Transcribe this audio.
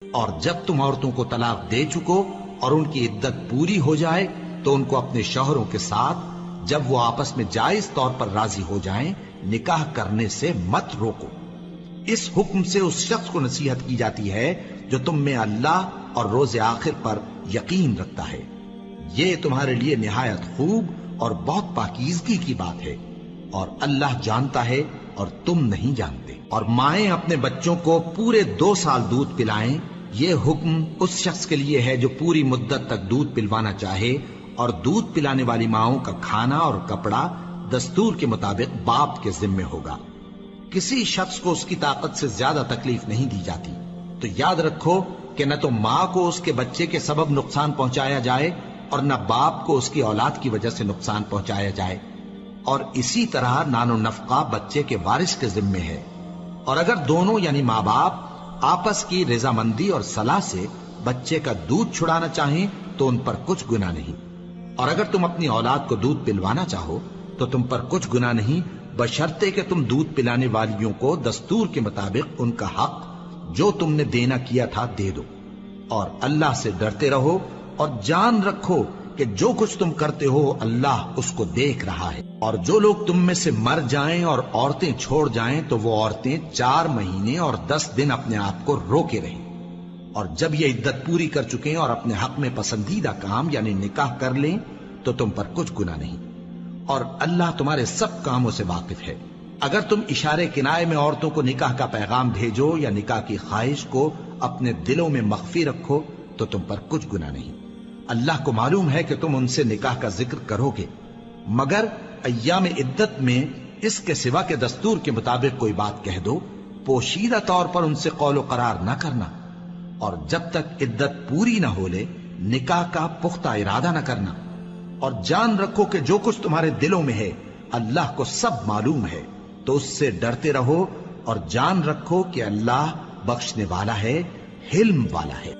اور جب تم عورتوں کو طلاق دے چکو اور ان کی عدت پوری ہو جائے تو ان کو اپنے شوہروں کے ساتھ جب وہ آپس میں جائز طور پر راضی ہو جائیں نکاح کرنے سے مت روکو۔ اس حکم سے اس شخص کو نصیحت کی جاتی ہے جو تم میں اللہ اور روز آخر پر یقین رکھتا ہے۔ یہ تمہارے لیے نہایت خوب اور بہت پاکیزگی کی بات ہے، اور اللہ جانتا ہے اور تم نہیں جانتے۔ اور مائیں اپنے بچوں کو پورے 2 سال دودھ پلائیں، یہ حکم اس شخص کے لیے ہے جو پوری مدت تک دودھ پلوانا چاہے، اور دودھ پلانے والی ماؤں کا کھانا اور کپڑا دستور کے مطابق باپ کے ذمے ہوگا۔ کسی شخص کو اس کی طاقت سے زیادہ تکلیف نہیں دی جاتی، تو یاد رکھو کہ نہ تو ماں کو اس کے بچے کے سبب نقصان پہنچایا جائے اور نہ باپ کو اس کی اولاد کی وجہ سے نقصان پہنچایا جائے، اور اسی طرح نان و نفقہ بچے کے وارث کے ذمے ہے۔ اور اگر دونوں یعنی ماں باپ آپس کی رضامندی اور صلاح سے بچے کا دودھ چھڑانا چاہیں تو ان پر کچھ گناہ نہیں، اور اگر تم اپنی اولاد کو دودھ پلوانا چاہو تو تم پر کچھ گناہ نہیں، بشرطے کہ تم دودھ پلانے والیوں کو دستور کے مطابق ان کا حق جو تم نے دینا کیا تھا دے دو۔ اور اللہ سے ڈرتے رہو اور جان رکھو کہ جو کچھ تم کرتے ہو اللہ اس کو دیکھ رہا ہے۔ اور جو لوگ تم میں سے مر جائیں اور عورتیں چھوڑ جائیں تو وہ عورتیں 4 مہینے اور 10 دن اپنے آپ کو روکے رہیں، اور جب یہ عدت پوری کر چکیں اور اپنے حق میں پسندیدہ کام یعنی نکاح کر لیں تو تم پر کچھ گناہ نہیں، اور اللہ تمہارے سب کاموں سے واقف ہے۔ اگر تم اشارے کنائے میں عورتوں کو نکاح کا پیغام بھیجو یا نکاح کی خواہش کو اپنے دلوں میں مخفی رکھو تو تم پر کچھ گناہ نہیں۔ اللہ کو معلوم ہے کہ تم ان سے نکاح کا ذکر کرو گے، مگر ایام عدت میں اس کے سوا کے دستور کے مطابق کوئی بات کہہ دو، پوشیدہ طور پر ان سے قول و قرار نہ کرنا، اور جب تک عدت پوری نہ ہو لے نکاح کا پختہ ارادہ نہ کرنا۔ اور جان رکھو کہ جو کچھ تمہارے دلوں میں ہے اللہ کو سب معلوم ہے، تو اس سے ڈرتے رہو اور جان رکھو کہ اللہ بخشنے والا ہے، حلم والا ہے۔